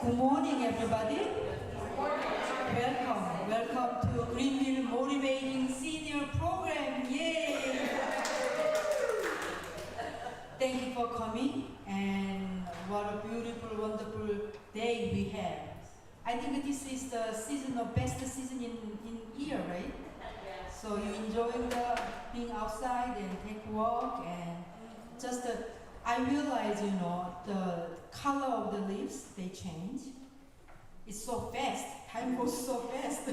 Good morning, everybody. Welcome to Greenville Motivating Senior Program. Yay! Thank you for coming, and what a beautiful, wonderful day we have. I think this is the season of best season in year, right? So you enjoying the being outside and take a walk and just I realize, the color of the leaves, they change. It's so fast. Time goes so fast.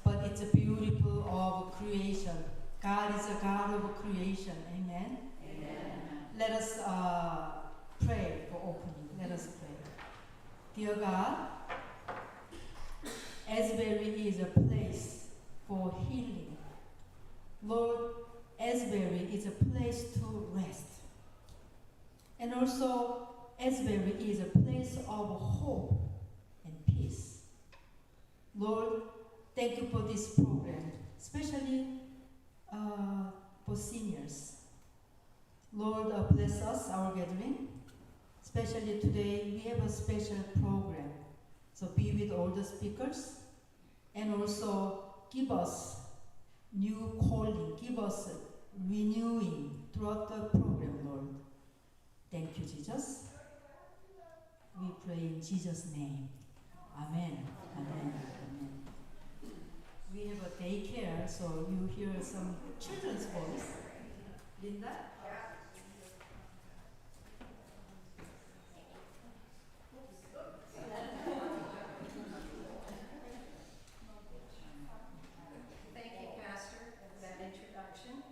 But it's a beautiful of creation. God is a God of creation. Amen? Amen. Let us pray for opening. Let us pray. Dear God, Asbury is a place for healing. Lord, Asbury is a place to rest. And also, Asbury is a place of hope and peace. Lord, thank you for this program, especially for seniors. Lord, bless us, our gathering. Especially today, we have a special program. So be with all the speakers, and also give us new calling, give us renewing throughout the program, Lord. Thank you, Jesus. We pray in Jesus' name. Amen. Amen. Amen. We have a daycare, so you hear some children's voice. Linda? Thank you, Pastor, for that introduction.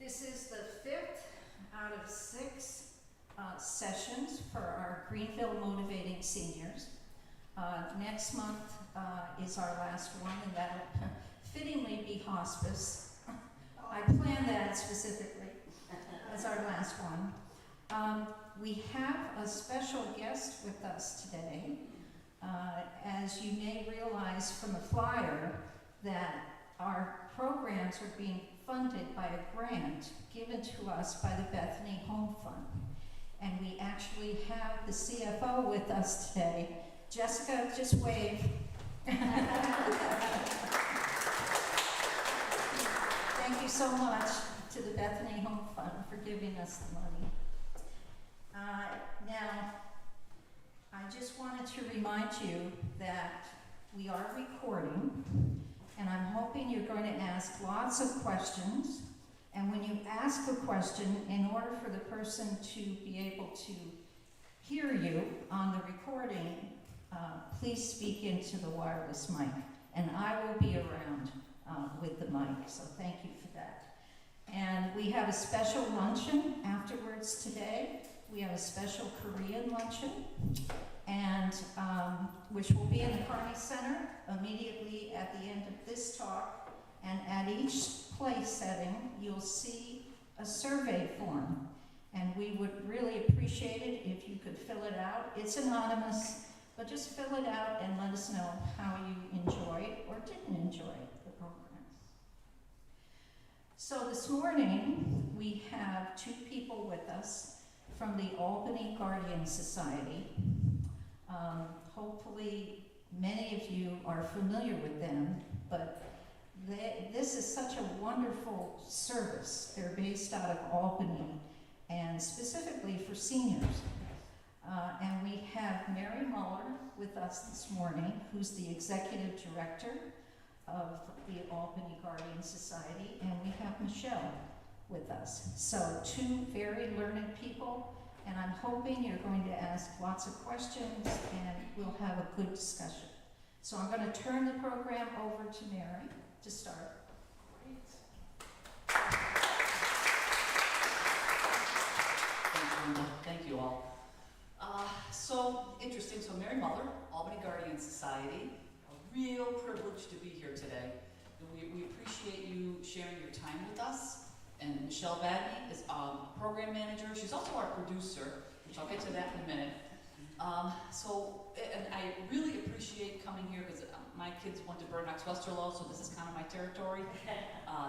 This is the 5th out of 6 sessions for our Greenville Motivating Seniors. Next month is our last one, and that'll fittingly be hospice. I planned that specifically as our last one. We have a special guest with us today. As you may realize from the flyer, that our programs are being funded by a grant given to us by the Bethany Home Fund. And we actually have the CFO with us today. Jessica, just wave. Thank you so much to the Bethany Home Fund for giving us the money. Now, I just wanted to remind you that we are recording, and I'm hoping you're going to ask lots of questions. And when you ask a question, in order for the person to be able to hear you on the recording, please speak into the wireless mic. And I will be around with the mic, so thank you for that. And we have a special luncheon afterwards today. We have a special Korean luncheon, and which will be in the Carney Center immediately at the end of this talk. And at each place setting, you'll see a survey form. And we would really appreciate it if you could fill it out. It's anonymous, but just fill it out and let us know how you enjoyed or didn't enjoy the program. So this morning, we have 2 people with us from the Albany Guardian Society. Hopefully, many of you are familiar with them, but this is such a wonderful service. They're based out of Albany, and specifically for seniors. And we have Mary Muller with us this morning, who's the Executive Director of the Albany Guardian Society, and we have Michelle with us. So 2 very learned people, and I'm hoping you're going to ask lots of questions, and we'll have a good discussion. So I'm going to turn the program over to Mary to start. Great. Thank you all. So interesting. So Mary Muller, Albany Guardian Society. A real privilege to be here today. And we appreciate you sharing your time with us. And Michelle Badney is program manager. She's also our producer, which I'll get to that in a minute. And I really appreciate coming here because my kids went to Burn Knox Westerlo, so this is kind of my territory.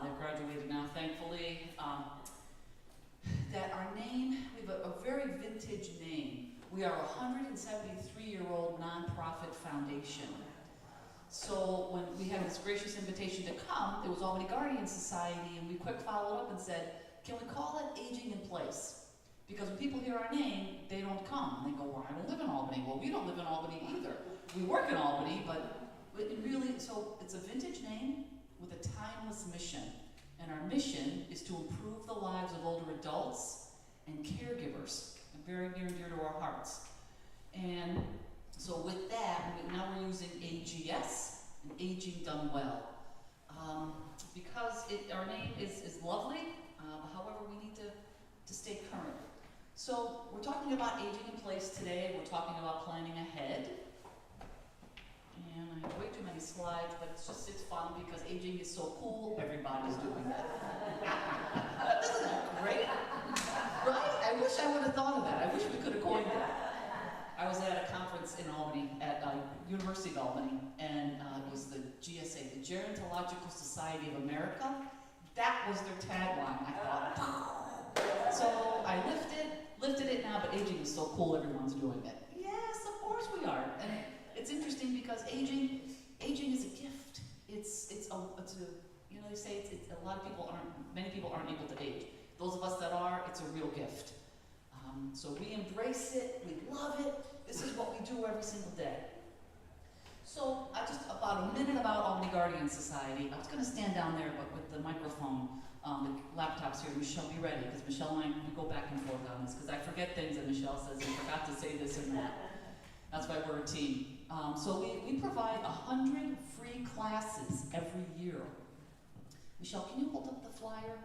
They've graduated now, thankfully. That our name, we have a very vintage name. We are a 173-year-old nonprofit foundation. So when we had this gracious invitation to come, it was Albany Guardian Society, and we quick followed up and said, can we call it Aging in Place? Because when people hear our name, they don't come. They go, well, I don't live in Albany. Well, we don't live in Albany either. We work in Albany, but it really, so it's a vintage name with a timeless mission. And our mission is to improve the lives of older adults and caregivers, and very near and dear to our hearts. And so with that, now we're using AGS, and Aging Done Well. Because our name is lovely, however, we need to stay current. So we're talking about aging in place today. We're talking about planning ahead. And I have way too many slides, but it's fun because aging is so cool, everybody's doing it. Isn't that great? Right? I wish I would have thought of that. I wish we could have coined that. I was at a conference in Albany, at University of Albany, and it was the GSA, the Gerontological Society of America. That was their tagline. I thought, so I lifted it now, but aging is so cool, everyone's doing it. Yes, of course we are. And it's interesting because aging is a gift. It's a you know, they say it's a lot of people many people aren't able to age. Those of us that are, it's a real gift. So we embrace it, we love it. This is what we do every single day. So just about a minute about Albany Guardian Society. I was going to stand down there, but with the microphone, the laptop's here. Michelle, be ready, because Michelle and I, we go back and forth on this, because I forget things and Michelle says, I forgot to say this and that. That's why we're a team. So we provide 100 free classes every year. Michelle, can you hold up the flyer?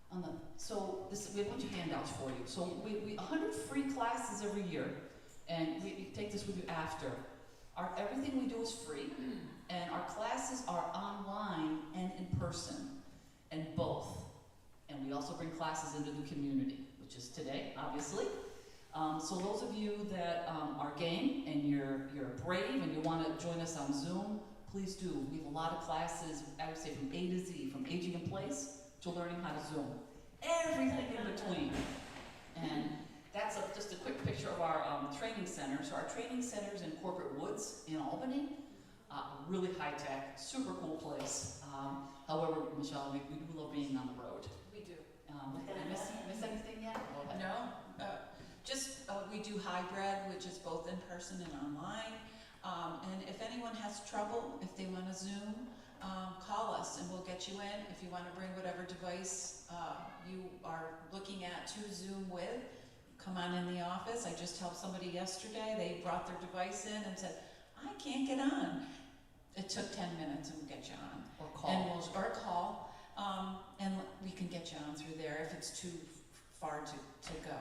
We have a bunch of handouts for you. So we 100 free classes every year, and we take this with you after. Everything we do is free, and our classes are online and in person, and both. And we also bring classes into the community, which is today, obviously. So those of you that are game and you're brave and you want to join us on Zoom, please do. We have a lot of classes, I would say from A to Z, from aging in place to learning how to Zoom. Everything in between. And that's just a quick picture of our training center. So our training center is in Corporate Woods in Albany. Really high tech, super cool place. However, Michelle, we do love being on the road. We do. Did I miss anything yet? No, we do hybrid, which is both in person and online. And if anyone has trouble, if they want to Zoom, call us and we'll get you in. If you want to bring whatever device you are looking at to Zoom with, come on in the office. I just helped somebody yesterday. They brought their device in and said, I can't get on. It took 10 minutes and we'll get you on. Or call. Or call. And we can get you on through there if it's too far to go.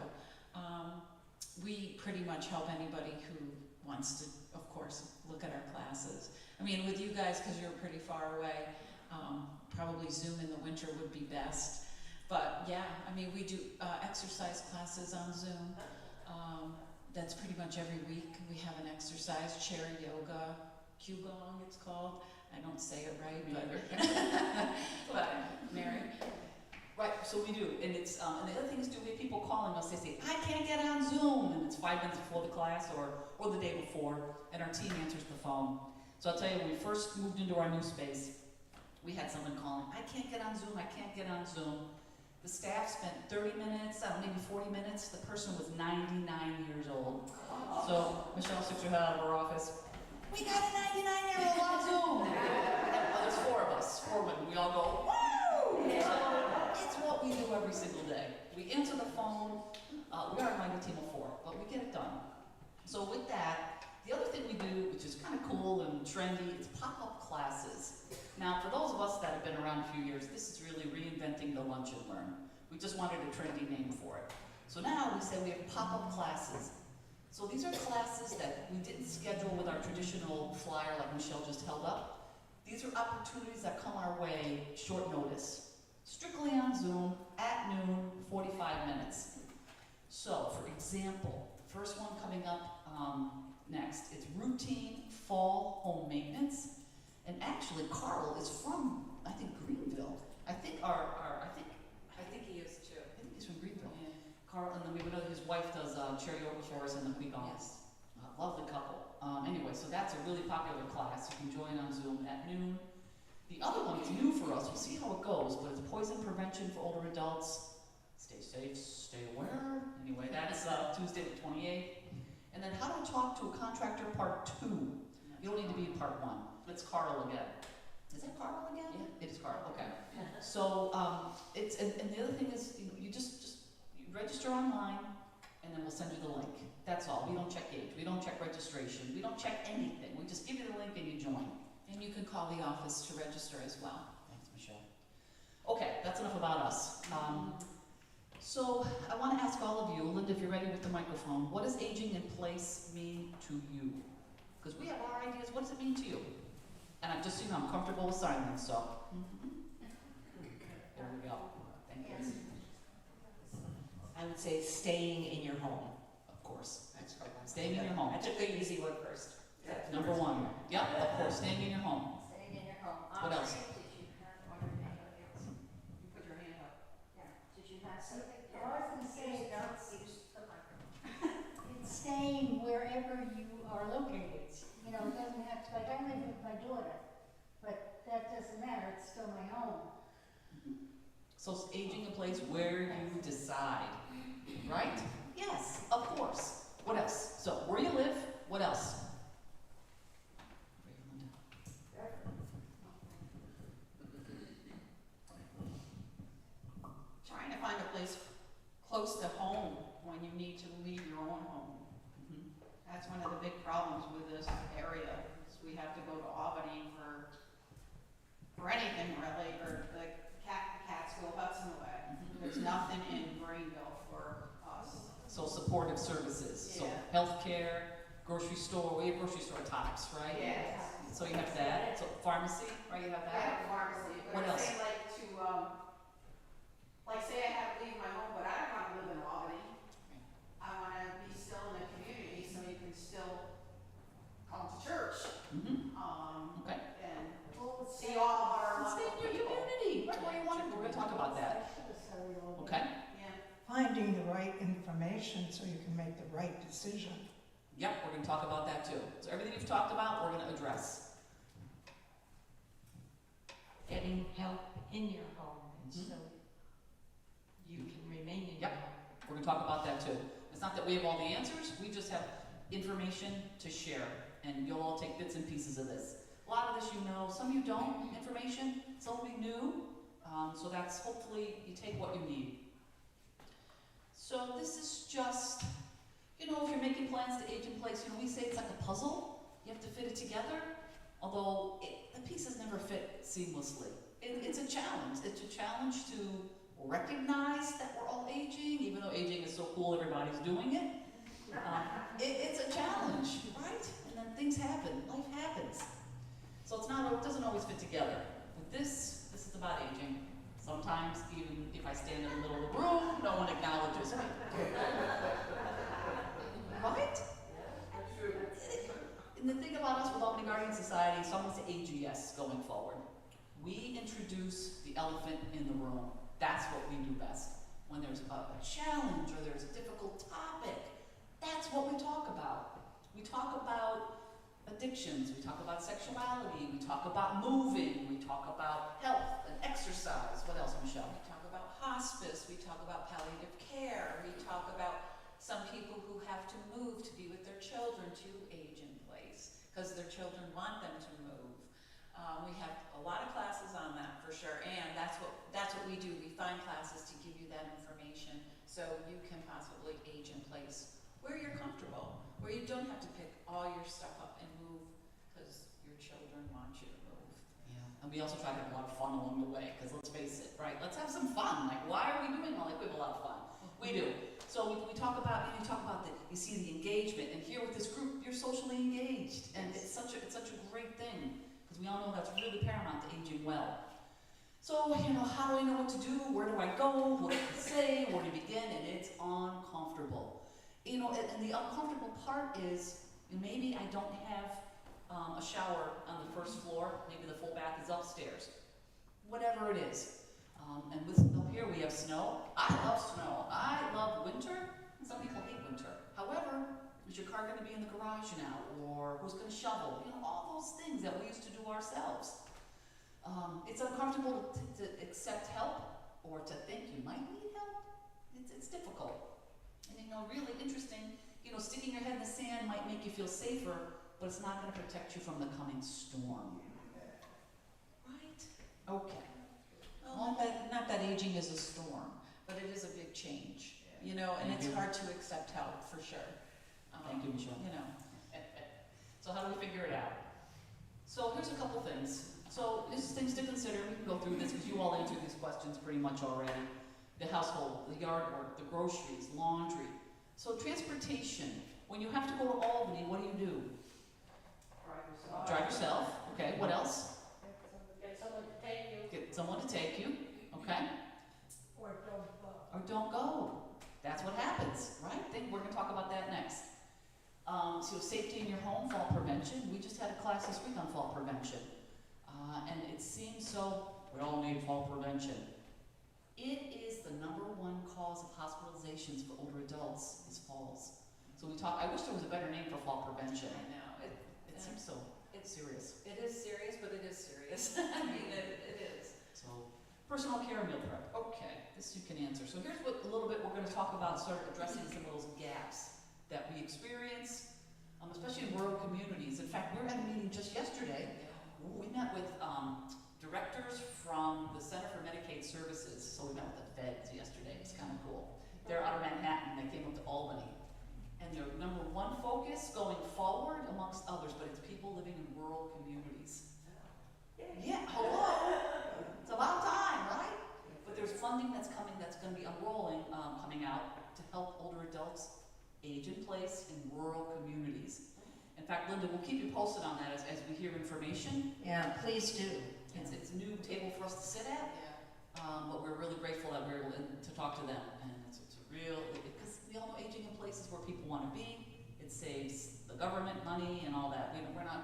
We pretty much help anybody who wants to, of course, look at our classes. I mean, with you guys, because you're pretty far away, probably Zoom in the winter would be best. But yeah, I mean, we do exercise classes on Zoom. That's pretty much every week. We have an exercise, chair yoga, Qigong it's called. I don't say it right, but Mary. Right, so we do, and it's and the other thing is, we have people calling us. They say, I can't get on Zoom, and it's 5 minutes before the class or the day before, and our team answers the phone. So I'll tell you, when we first moved into our new space, we had someone calling, I can't get on Zoom, I can't get on Zoom. The staff spent 30 minutes, maybe 40 minutes. The person was 99 years old. So Michelle sticks her head out of her office. We got a 99-year-old on Zoom. There's 4 of us, 4 women. We all go, woo! It's what we do every single day. We answer the phone. We are a mighty team of 4, but we get it done. So with that, the other thing we do, which is kind of cool and trendy, is pop-up classes. Now, for those of us that have been around a few years, this is really reinventing the lunch and learn. We just wanted a trendy name for it. So now we say we have pop-up classes. So these are classes that we didn't schedule with our traditional flyer like Michelle just held up. These are opportunities that come our way short notice. Strictly on Zoom, at noon, 45 minutes. So, for example, first one coming up next, it's routine fall home maintenance. And actually, Carl is from, I think, Greenville. I think he is too. I think he's from Greenville. Yeah. Carl, and then we have another, his wife does charity yoga for us in the Qigong. Yes. Lovely couple. Anyway, so that's a really popular class. You can join on Zoom at noon. The other one is new for us. We'll see how it goes, but it's poison prevention for older adults. Stay safe, stay aware. Anyway, that's Tuesday the 28th. And then how to talk to a contractor part 2. You don't need to be in part 1. It's Carl again. Is that Carl again? Yeah, it is Carl, okay. So, it's, and the other thing is, you just you register online, and then we'll send you the link. That's all. We don't check age, we don't check registration, we don't check anything. We just give you the link and you join. And you can call the office to register as well. Thanks, Michelle. Okay, that's enough about us. So I want to ask all of you, Linda, if you're ready with the microphone, what does aging in place mean to you? Because we have our ideas. What does it mean to you? And I'm just, I'm comfortable with silence, so. There we go. Thank you. I would say staying in your home. Of course. That's right. Staying in your home. I took the easy one first. Number 1. Yep, of course. Staying in your home. Staying in your home. What else? Did you have one or any other else? You put your hand up. Yeah. Did you have something? I was gonna say, Don't use the microphone. it's staying wherever you are located. You know, it doesn't have to, like, I live with my daughter, but that doesn't matter, it's still my home. So it's aging in place where you decide, right? Yes, of course. What else? So where you live, what else? Trying to find a place close to home when you need to leave your own home. That's one of the big problems with this area, is we have to go to Albany for anything really, or the Catskill Hudson way. There's nothing in Greenville for us. So supportive services, so Yeah. healthcare, grocery store, we have grocery store tops, right? Yes. So you have that, so pharmacy, right, you have I that? have a pharmacy, What but I else? say like say I have to leave my home, but I don't want to live in Albany. I want to be still in the community so you can still come to church, Okay. and Well, see all of our Let's stay local in your people. community, right where you want to, we're gonna talk about that, okay? Yeah. Finding the right information so you can make the right decision. Yep, we're gonna talk about that too. So everything you've talked about, we're gonna address. Getting help in your home, Mhm. so you can remain in Yep. your home. We're gonna talk about that too. It's not that we have all the answers, we just have information to share, and you'll all take bits and pieces of this. A lot of this you know, some you don't, information, some will be new, so that's hopefully you take what you need. So this is just, if you're making plans to age in place, we say it's like a puzzle, you have to fit it together, although the pieces never fit seamlessly. It's a challenge. It's a challenge to recognize that we're all aging, even though aging is so cool, everybody's doing it. It's a challenge, right? And then things happen, life happens. So it doesn't always fit together. With this is about aging. Sometimes even if I stand in the middle of the room, no one acknowledges me. Right? And the thing about us with Albany Guardian Society, it's almost AGS going forward. We introduce the elephant in the room. That's what we do best. When there's a challenge or there's a difficult topic, that's what we talk about. We talk about addictions, we talk about sexuality, we talk about moving, we talk about health and exercise. What else, Michelle? We talk about hospice, we talk about palliative care, we talk about some people who have to move to be with their children to age in place, because their children want them to move. We have a lot of classes on that for sure, and that's what we do. We find classes to give you that information so you can possibly age in place where you're comfortable, where you don't have to pick all your stuff up and move because your children want you to move. Yeah. And we also try to have a lot of fun along the way, because let's face it, right? Let's have some fun. Like, why are we doing all that? We have a lot of fun. We do. So we talk about, you see the engagement, and here with this group, you're socially engaged, and it's such a great thing, because we all know that's really paramount to aging well. So, how do I know what to do? Where do I go? What do I say? Where to begin? And it's uncomfortable. And the uncomfortable part is, maybe I don't have a shower on the first floor, maybe the full bath is upstairs. Whatever it is. And with up here we have snow. I love snow. I love winter. Some people hate winter. However, is your car going to be in the garage now? Or who's going to shovel? You know, all those things that we used to do ourselves. It's uncomfortable to accept help or to think you might need help. It's difficult. And you know, really interesting, you know, sticking your head in the sand might make you feel safer, but it's not going to protect you from the coming storm. Right? Okay. Well, not that aging is a storm, but it is a big change, you know, and Thank it's you. hard to accept help, for sure. Thank you, Michelle. You know, So how do we figure it out? So here's a couple things. So there's things to consider. We can go through this because you all answered these questions pretty much already. The household, the yard work, the groceries, laundry. So transportation. When you have to go to Albany, what do? Drive yourself. Okay, what else? Get someone to take you. Get someone to take you. Okay. Or don't go. Or don't go. That's what happens, right? We're going to talk about that next. So safety in your home, fall prevention. We just had a class this week on fall prevention. And it seems so, we all need fall prevention. It is the #1 cause of hospitalizations for older adults is falls. So I wish there was a better name for fall prevention. I know, It seems so serious. it is serious, but it is serious. I mean, it is. So, personal care meal prep. Okay, this you can answer. So here's what a little bit we're going to talk about, sort of addressing some of those gaps that we experience, especially in rural communities. In fact, we were at a meeting just yesterday. We met with directors from the Center for Medicaid Services. So we met with the feds yesterday. It's kind of cool. They're out of Manhattan. They came up to Albany. And their #1 focus going forward, amongst others, but it's people living in rural communities. Yeah, hello. It's about time, right? But there's funding that's coming that's going to be unrolling, coming out to help older adults age in place in rural communities. In fact, Linda, we'll keep you posted on that as we hear information. Yeah, please do. It's a new table for us to sit at, but we're really grateful that we're able to talk to them. And it's a real, because we all know aging in places where people want to be. It saves the government money and all that. We're not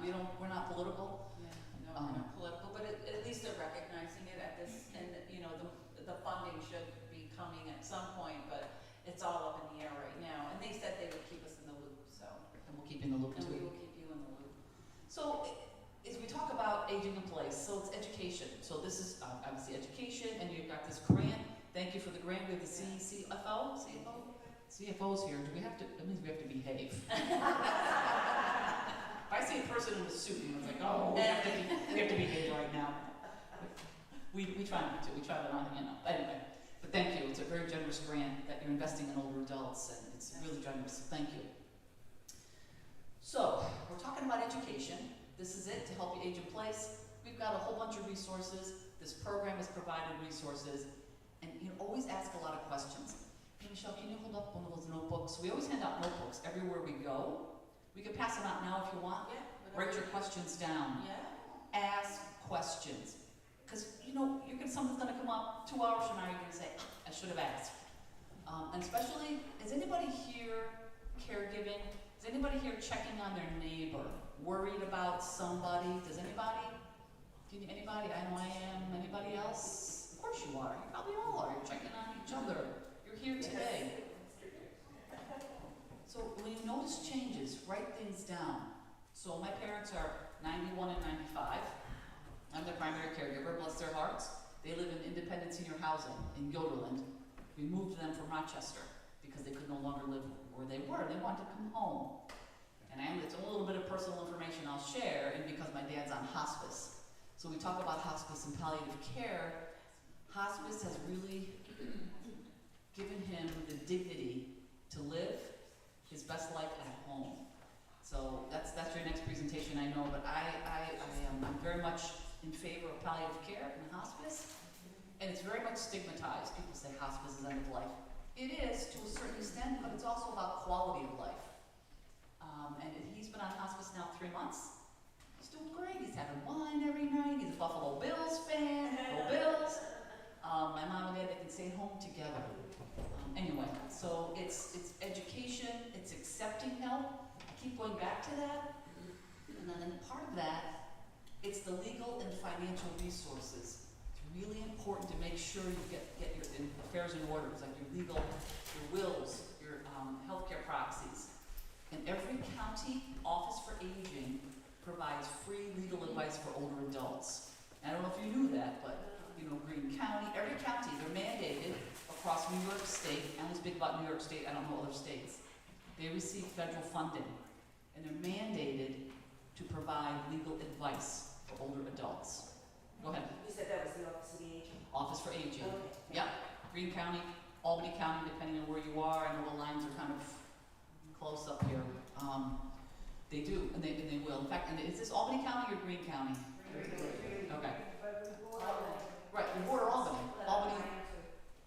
political. Yeah, no, we're not political, but at least they're recognizing it at this, and you know, the funding should be coming at some point, but it's all up in the air right now. And they said they would keep us in the loop, so. And we'll keep you in the loop And we too. will keep you in the loop. So, as we talk about aging in place, so it's education. So this is obviously education, and you've got this grant. Thank you for the grant. We have the CFO's here. That means we have to behave. If I see a person in a suit, it's like, oh, we have to behave right now. We try not to. We try to not, Anyway, but thank you. It's a very generous grant that you're investing in older adults, and it's really generous. So thank you. So we're talking about education. This is it to help you age in place. We've got a whole bunch of resources. This program has provided resources, and you always ask a lot of questions. Hey, Michelle, can you hold up one of those notebooks? We always hand out notebooks everywhere we go. We can pass them out now if you want. Yeah. Write your questions down. Yeah. Ask questions, because something's going to come up 2 hours from now. You're going to say, I should have asked. And especially, is anybody here caregiving? Is anybody here checking on their neighbor? Worried about somebody? Does anybody? Anybody? I know I am. Anybody else? Of course you are. You probably all are. You're checking on each other. You're here today. So when you notice changes, write things down. So my parents are 91 and 95. I'm their primary caregiver, bless their hearts. They live in independent senior housing in Yoderland. We moved them from Rochester because they could no longer live where they were. They wanted to come home. And it's a little bit of personal information I'll share, and because my dad's on hospice. So we talk about hospice and palliative care. Hospice has really given him the dignity to live his best life at home. So that's your next presentation, I know, but I'm very much in favor of palliative care and hospice, and it's very much stigmatized. People say hospice is end of life. It is to a certain extent, but it's also about quality of life. And he's been on hospice now 3 months. He's doing great. He's having wine every night. He's a Buffalo Bills fan. Go Bills. My mom and dad, they can stay home together. Anyway, so it's education, it's accepting help. I keep going back to that. And then part of that, it's the legal and financial resources. It's really important to make sure you get your affairs in order, like your legal, your wills, your healthcare proxies. And every county office for aging provides free legal advice for older adults. And I don't know if you knew that, but you know, Greene County, every county, they're mandated across New York State. Alan's big about New York State, I don't know other states. They receive federal funding, and they're mandated to provide legal advice for older adults. Go ahead. You said that was the Office of the Aging? Office for Aging. Okay. Yep. Greene County, Albany County, depending on where you are. I know the lines are kind of close up here. They do, and they will. In fact, and is this Albany County or Greene County? Okay. Right, we border Albany. Albany.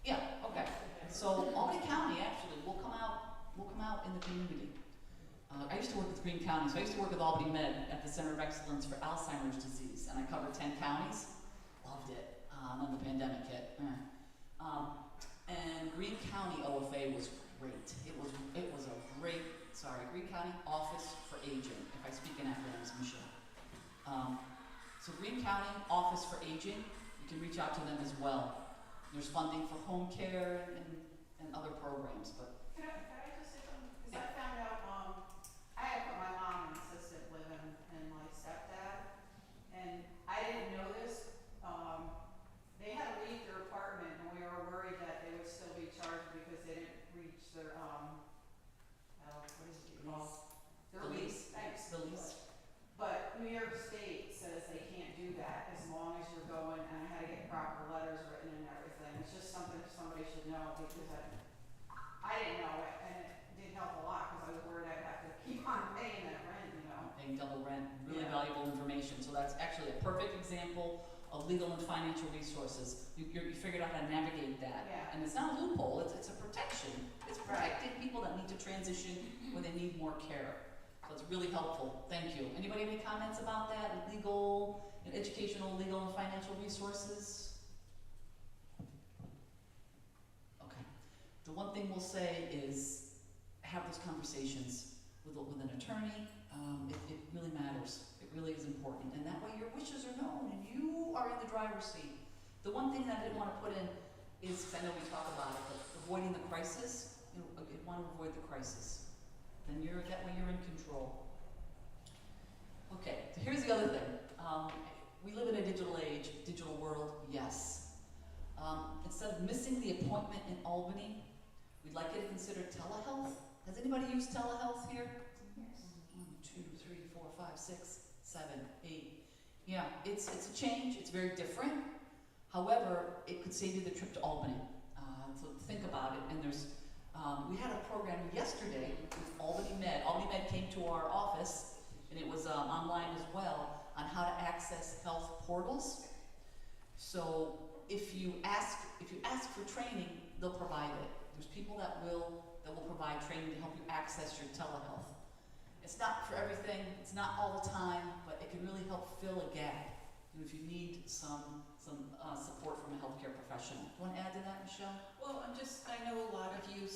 Yeah. Okay. So Albany County actually will come out in the community. I used to work with Greene County, so I used to work with Albany Med at the Center of Excellence for Alzheimer's Disease, and I covered 10 counties. Loved it. When the pandemic hit. And Greene County OFA was great. It was a great. Greene County Office for Aging. If I speak in acronyms, Michelle. So Greene County Office for Aging, you can reach out to them as well. There's funding for home care and other programs, but. Can I just say something? Because I found out, I had put my mom in assisted living and my stepdad, and I didn't know this. They had to leave their apartment, and we were worried that they would still be charged because they didn't reach their, what is it called? Their lease. Thanks. The lease. But New York State says they can't do that as long as you're going, and I had to get proper letters written and everything. It's just something somebody should know, because I didn't know it, and it did help a lot, because I was worried I'd have to keep on paying that rent, you know. Paying double rent, really Yeah. valuable information. So that's actually a perfect example of legal and financial resources. You figured out how to navigate that. Yeah. And it's not a loophole, it's a protection. It's protecting people that need to transition when they need more care. So it's really helpful. Thank you. Anybody have any comments about that? Legal and educational, legal and financial resources? Okay. The one thing we'll say is have those conversations with an attorney. It really matters. It really is important. And that way your wishes are known and you are in the driver's seat. The one thing that I didn't want to put in is, 'cause I know we talk about it, but avoiding the crisis. You want to avoid the crisis. Then that way you're in control. Okay, so here's the other thing. We live in a digital age, digital world, yes. Instead of missing the appointment in Albany, we'd like you to consider telehealth. Has anybody used telehealth here? Yes. 1, 2, 3, 4, 5, 6, 7, 8. Yeah, it's a change, it's very different. However, it could save you the trip to Albany. So think about it, and we had a program yesterday with Albany Med. Albany Med came to our office, and it was online as well, on how to access health portals. So if you ask for training, they'll provide it. There's people that will provide training to help you access your telehealth. It's not for everything, it's not all the time, but it can really help fill a gap. If you need some support from a healthcare professional. Do you want to add to that, Michelle? Well, I know a lot of you,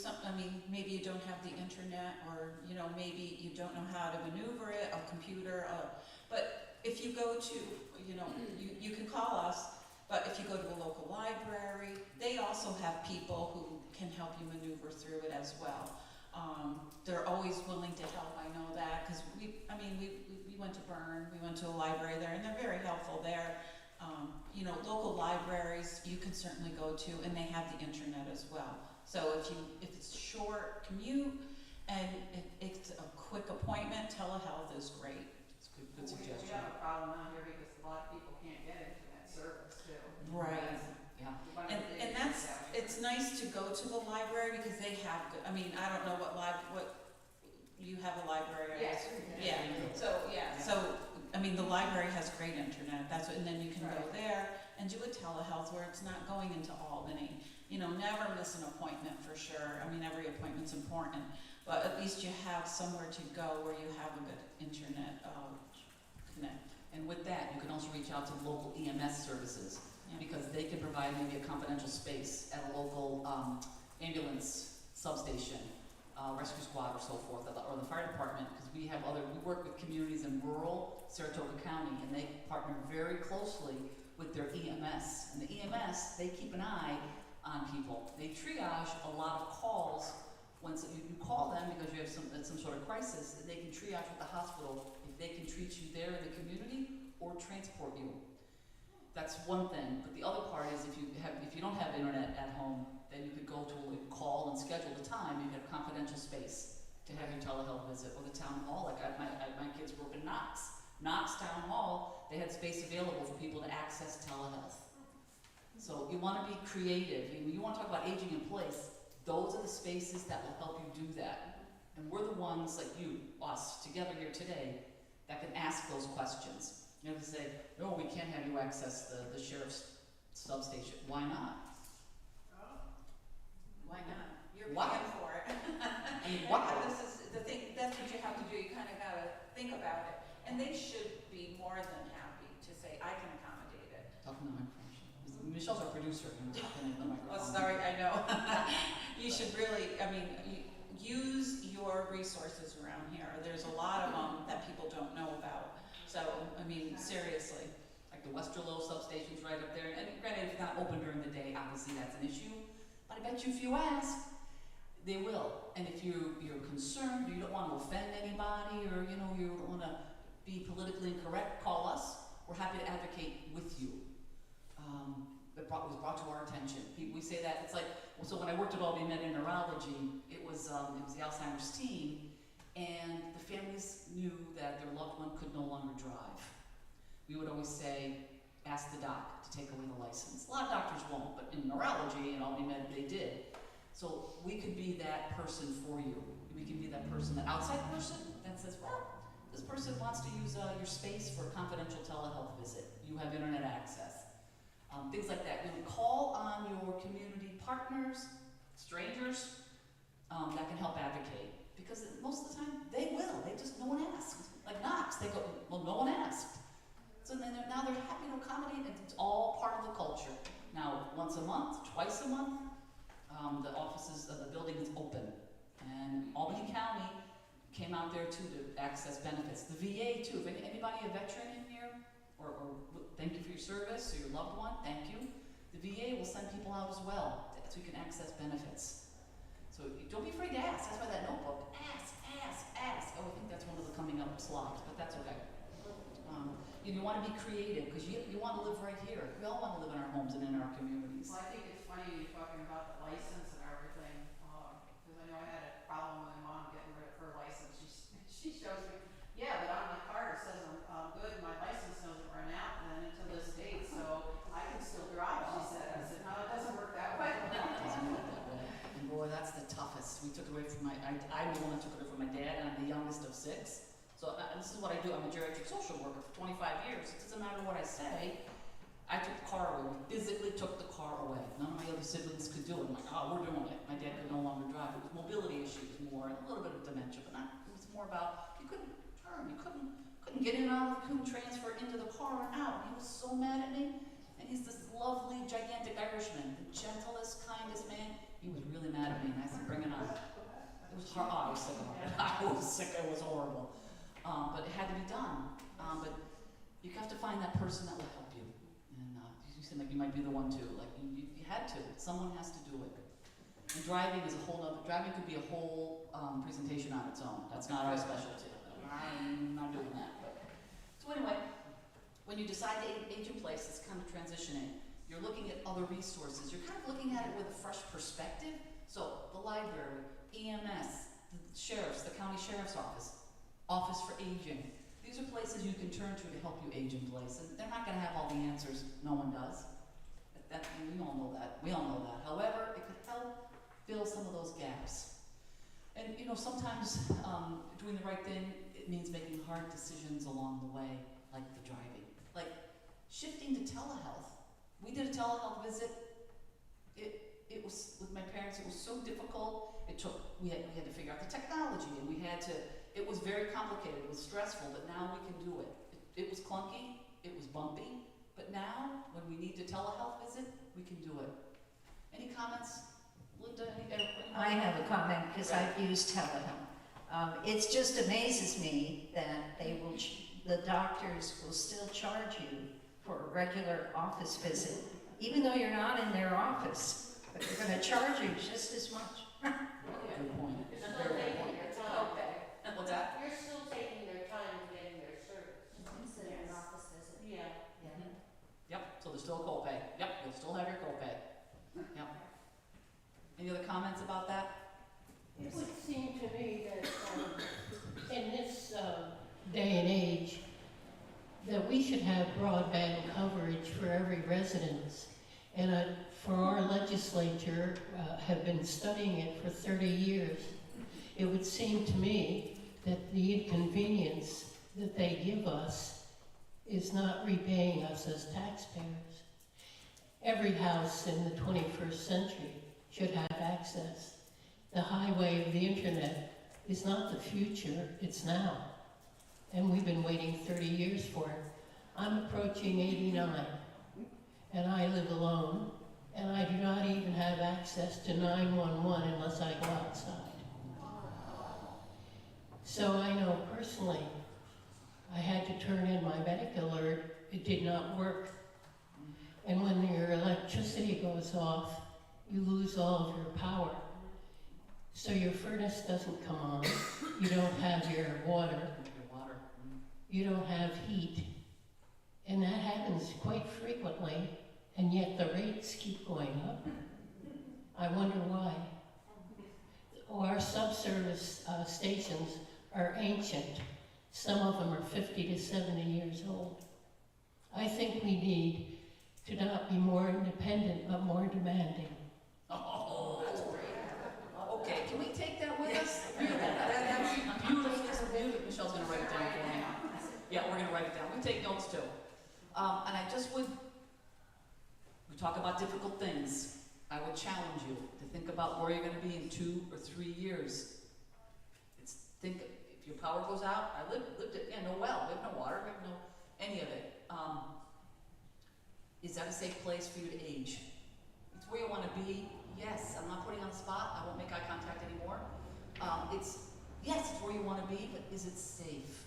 maybe you don't have the internet, or, maybe you don't know how to maneuver it, a computer, but if you go to, you can call us, but if you go to a local library, they also have people who can help you maneuver through it as well. They're always willing to help, I know that, because we went to Bern, we went to a library there, and they're very helpful there. Local libraries you can certainly go to, and they have the internet as well. So if it's short commute and it's a quick appointment, telehealth is great. It's a good We suggestion. have a problem out here because a lot of people can't get internet service too. Right. Yeah. And it's nice to go to the library because they have, I don't know what you have a library. Yes. Yeah, so the library has great internet, and then you can go there and do a telehealth where it's not going into Albany. Never miss an appointment for sure. Every appointment's important, but at least you have somewhere to go where you have a good internet connect. And with that, you can also reach out to local EMS services, because they can provide maybe a confidential space at a local ambulance substation, rescue squad or so forth, or the fire department, because we work with communities in rural Saratoga County, and they partner very closely with their EMS. And the EMS, they keep an eye on people. They triage a lot of calls. Once you call them because you have some sort of crisis, and they can triage with the hospital if they can treat you there in the community or transport you. That's one thing. But the other part is if you don't have internet at home, then you could go to a call and schedule the time. You have confidential space to have your telehealth visit, or the town hall. Like my kids grew up in Knox Town Hall. They had space available for people to access telehealth. So you want to be creative. You want to talk about aging in place. Those are the spaces that will help you do that. And we're the ones, like you, us, together here today, that can ask those questions. You know, to say, no, we can't have you access the sheriff's substation. Why not? Why not? You're Why? paying for it. I mean, why? This is the thing, that's what you have to do, you kind of gotta think about it. And they should be more than happy to say, I can accommodate it. Talking to my friend. Michelle's our producer, and I'm talking into the microphone. Oh, sorry, I know. You should really, I mean, use your resources around here. There's a lot of them that people don't know about. So, I mean, seriously. Like the Westerlo substation's right up there. And granted, it's not open during the day, obviously that's an issue. But I bet you if you ask, they will. And if you're concerned, or you don't want to offend anybody, or you don't want to be politically incorrect, call us. We're happy to advocate with you. It was brought to our attention. We say that, it's like, so when I worked at Albany Med in neurology, it was the Alzheimer's team, and the families knew that their loved one could no longer drive. We would always say, ask the doc to take away the license. A lot of doctors won't, but in neurology and Albany Med, they did. So we could be that person for you. We can be that person, that outside person that says, well, this person wants to use your space for a confidential telehealth visit. You have internet access. Things like that. You would call on your community partners, strangers, that can help advocate. Because most of the time, they will. No one asked. Like Knox, they go, well, no one asked. So then now they're happy to accommodate, and it's all part of the culture. Now, once a month, twice a month, the offices of the building is open. And Albany County came out there too to access benefits. The VA too. If anybody a veteran in here, or thank you for your service, or your loved one, thank you. The VA will send people out as well, so you can access benefits. So don't be afraid to ask. That's why that notebook, ask. Oh, I think that's one of the coming up slides, but that's okay. You want to be creative, because you want to live right here. We all want to live in our homes and in our communities. Well, I think it's funny you talking about the license and everything, because I know I had a problem with my mom getting rid of her license. She shows me, yeah, but on my card it says I'm good, my license doesn't run out then until this date, so I can still drive, she said. I said, no, it doesn't work that way. And boy, that's the toughest. We took it away from I'm the one that took it away from my dad, and I'm the youngest of 6. So this is what I do. I'm a geriatric social worker for 25 years. It doesn't matter what I say. I took the car away. We physically took the car away. None of my other siblings could do it. I'm like, oh, we're doing it. My dad could no longer drive. It was mobility issues more, and a little bit of dementia, but it was more about, you couldn't turn, you couldn't get in and out, couldn't transfer into the car and out. He was so mad at me. And he's this lovely, gigantic Irishman, the gentlest, kindest man. He was really mad at me, and I said, bring it on. It was hard. Oh, I was sick of it. I was sick. It was horrible. But it had to be done. But you have to find that person that will help you. And you seem like you might be the one too. Like you had to. Someone has to do it. And driving is a whole other. Driving could be a whole presentation on its own. That's not our specialty. I'm not doing that. But. So anyway, when you decide to age in place, it's kind of transitioning. You're looking at other resources. You're kind of looking at it with a fresh perspective. So the library, EMS, the sheriff's, the county sheriff's office. Office for Aging. These are places you can turn to help you age in place. And they're not going to have all the answers. No one does. We all know that. We all know that. However, it could help fill some of those gaps. And sometimes doing the right thing, it means making hard decisions along the way, like the driving. Like shifting to telehealth. We did a telehealth visit. It was, with my parents, it was so difficult. We had to figure out the technology, and it was very complicated, it was stressful, but now we can do it. It was clunky, it was bumpy, but now, when we need to telehealth visit, we can do it. Any comments? Linda, I have a comment, because I've used telehealth. It just amazes me that the doctors will still charge you for a regular office visit, even though you're not in their office, but they're gonna charge you just as much. Good point. You're still Very good taking point. your time. Okay. What's that? You're still taking their time and getting their service. Instead of an office visit. Yeah. Yep, so there's still a copay. Yep, you'll still have your copay. Yep. Any other comments about that? It would seem to me that in this day and age, that we should have broadband coverage for every residence. And for our legislature, have been studying it for 30 years. It would seem to me that the inconvenience that they give us is not repaying us as taxpayers. Every house in the 21st century should have access. The highway of the internet is not the future, it's now. And we've been waiting 30 years for it. I'm approaching 89, and I live alone, and I do not even have access to 911 unless I go outside. So I know personally, I had to turn in my medic alert, it did not work. And when your electricity goes off, you lose all of your power. So your furnace doesn't come on, you don't have your water, Your water. you don't have heat. And that happens quite frequently, and yet the rates keep going up. I wonder why. Our subservice stations are ancient. Some of them are 50 to 70 years old. I think we need to not be more independent, but more demanding. Oh, that's great. Okay, can we take that with us? That's beautiful. That's beautiful. Michelle's gonna write it down for me. Yeah, we're gonna write it down. We take notes too. And I just would, we talk about difficult things. I would challenge you to think about where you're gonna be in 2 or 3 years. Think, if your power goes out, I lived it, no well, we have no water, we have no, any of it. Is that a safe place for you to age? It's where you wanna be. Yes, I'm not putting you on the spot, I won't make eye contact anymore. Yes, it's where you wanna be, but is it safe?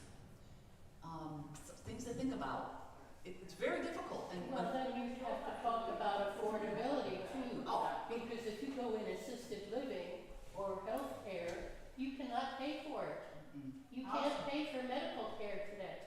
Things to think about. It's very difficult, and Well, then you have to talk about affordability too. Because if you go in assisted living or healthcare, you cannot pay for it. You can't pay for medical care today.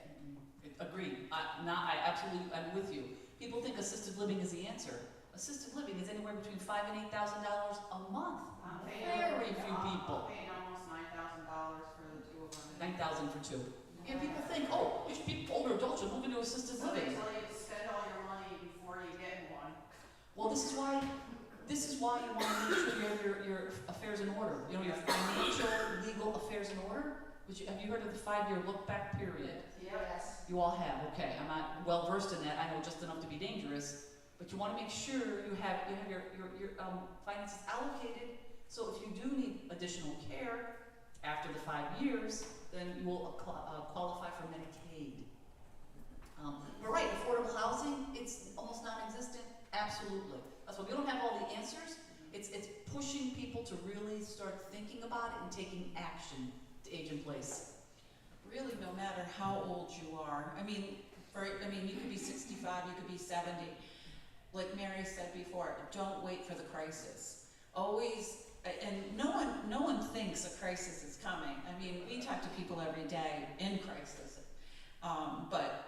Agreed. I absolutely, I'm with you. People think assisted living is the answer. Assisted living is anywhere between $5,000 and $8,000 a month. Very few people. I'm paying almost $9,000 for the two of them. $9,000 for two. And people think, oh, you should be older adults should move into assisted So they living. tell you to spend all your money before you get one. Well, this is why you want to make sure you have your affairs in order. You know, your financial, legal affairs in order. Have you heard of the 5-year look-back period? Yes. You all have, okay. I'm not well versed in that. I know just enough to be dangerous. But you want to make sure you have your finances allocated. So if you do need additional care after the 5 years, then you will qualify for Medicaid. But right, affordable housing, it's almost non-existent. Absolutely. That's why we don't have all the answers. It's pushing people to really start thinking about it and taking action to age in place. Really, no matter how old you are. I mean, you could be 65, you could be 70. Like Mary said before, don't wait for the crisis. Always, and no one thinks a crisis is coming. I mean, we talk to people every day in crisis. But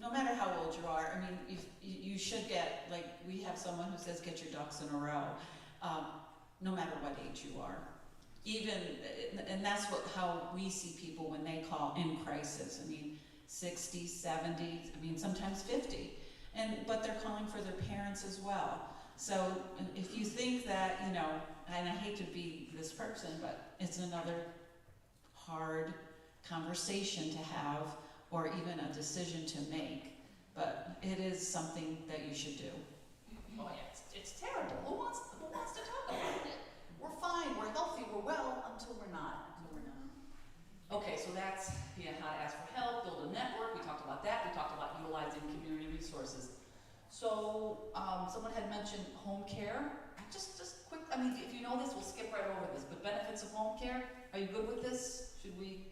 no matter how old you are, I mean, you should get, like, we have someone who says get your ducks in a row, no matter what age you are. Even, and that's how we see people when they call in crisis. I mean, 60, 70, I mean, sometimes 50. But they're calling for their parents as well. So if you think that, and I hate to be this person, but it's another hard conversation to have, or even a decision to make. But it is something that you should do. Oh yeah, it's terrible. Who wants to talk about it? We're fine, we're healthy, we're well, until we're not. Okay, so that's how to ask for help, build a network. We talked about that. We talked about utilizing community resources. So someone had mentioned home care. Just quick. I mean, if you know this, we'll skip right over this. But benefits of home care. Are you good with this? Should we?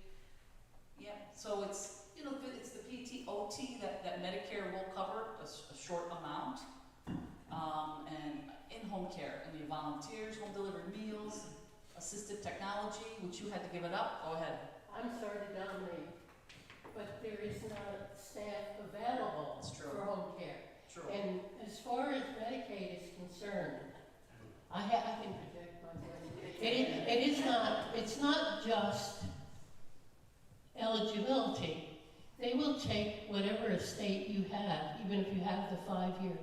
Yeah. So it's it's the PT, OT, that Medicare will cover a short amount, and in-home care, I mean, volunteers, home delivered meals, assistive technology, which you had to give it up. Go ahead. I'm sorry to dominate, but there is not staff available It's true. for home care. True. And as far as Medicaid is concerned, I can project my voice. It's not just eligibility. They will take whatever estate you have, even if you have the 5-year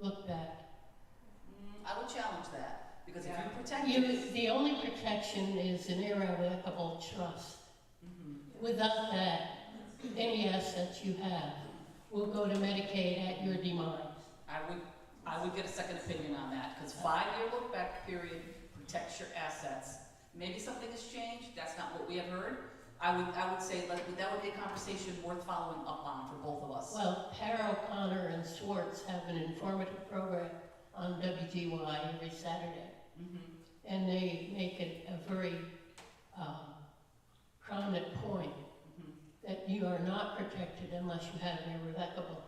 look back. I would challenge that, because if Yeah. you protect it. The only protection is an irrevocable trust. Mhm. Without that, any assets you have will go to Medicaid at your demise. I would get a second opinion on that, because 5-year look back period protects your assets. Maybe something has changed, that's not what we have heard. I would say that would be a conversation worth following up on for both of us. Well, Para O'Connor and Swartz have an informative program on WGY every Saturday, Mhm. and they make it a very prominent point Mhm. that you are not protected unless you have an irrevocable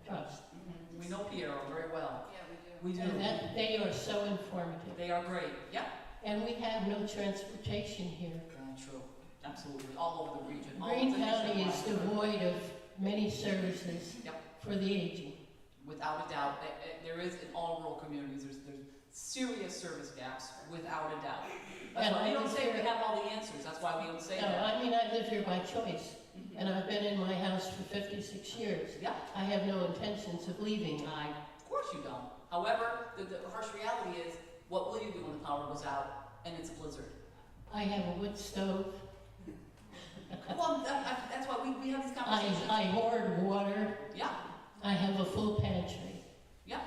trust. Mhm. We know Piero very well. Yeah, we do. We do. And that, they are so informative. They are great. Yep. And we have no transportation here. True. Absolutely. All over the region. all Greene over the County is nationwide. devoid of many services Yep. for the aging. Without a doubt, there is in all rural communities. There's serious service gaps, without a doubt. That's And why we I don't was say we here- have all the answers. That's why we don't say No, that. I mean, I live here by choice, Mhm. and I've been in my house for 56 years. Yeah. I have no intentions of leaving it. Of course you don't. However, the harsh reality is, what will you do when the power goes out and it's a blizzard? I have a wood stove. Well, that's why we have these conversations. I hoard water. Yeah, I have a full pantry. yeah.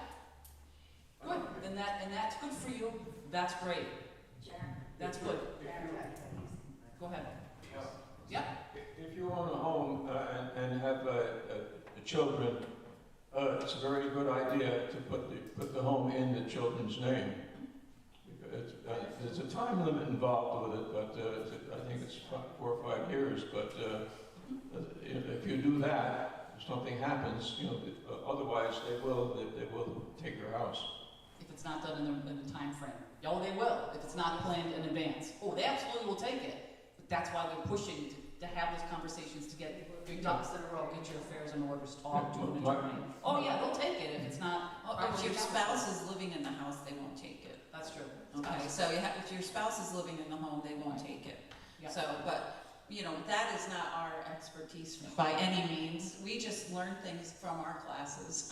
Good, and that's good for you. That's great. That's good. Go ahead. Yeah. If you own a home and have children, it's a very good idea to put the home in the children's name. Because there's a time limit involved with it, but I think it's 4 or 5 years. But if you do that, if something happens, otherwise they will take your house. If it's not done in the time frame. Oh, they will, if it's not planned in advance. Oh, they absolutely will take it. But that's why we're pushing to have those conversations, to get your ducks in a row, get your affairs in order, talk to an attorney. Oh, yeah, they'll take it if it's not. Well, if your spouse is living in the house, they won't take it. That's true. Okay, so if your spouse is living in the home, they won't take it. Yeah. So, but, that is not our expertise by any means. We just learn things from our classes.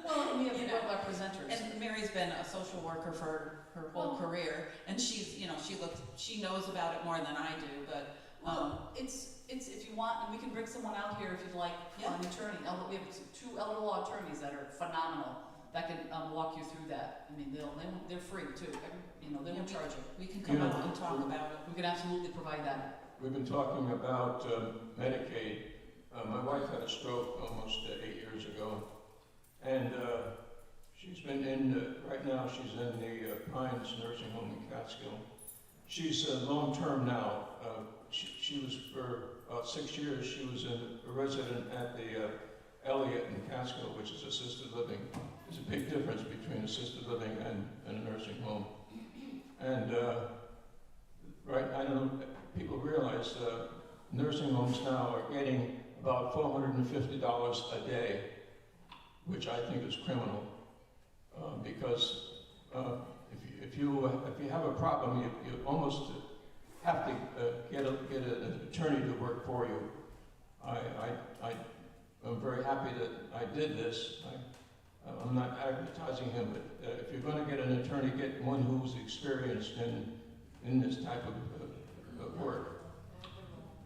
Well, and we have You one know, of our presenters. And Mary's been a social worker for her whole career, and she's, she knows about it more than I do, but, It's if you want, and we can bring someone out here if you'd like, Yeah. an attorney. We have 2 elder law attorneys that are phenomenal, that can walk you through that. I mean, they're free too. They won't charge you. we can come out and talk about it. We can absolutely provide that. We've been talking about Medicaid. My wife had a stroke almost 8 years ago, and she's been right now she's in the Pines Nursing Home in Catskill. She's long-term now. She was for about 6 years, she was a resident at the Elliott in Catskill, which is assisted living. There's a big difference between assisted living and a nursing home. And I don't know, people realize nursing homes now are getting about $450 a day, which I think is criminal, because if you have a problem, you almost have to get an attorney to work for you. I'm very happy that I did this. I'm not advertising him, but if you're going to get an attorney, get one who's experienced in this type of work.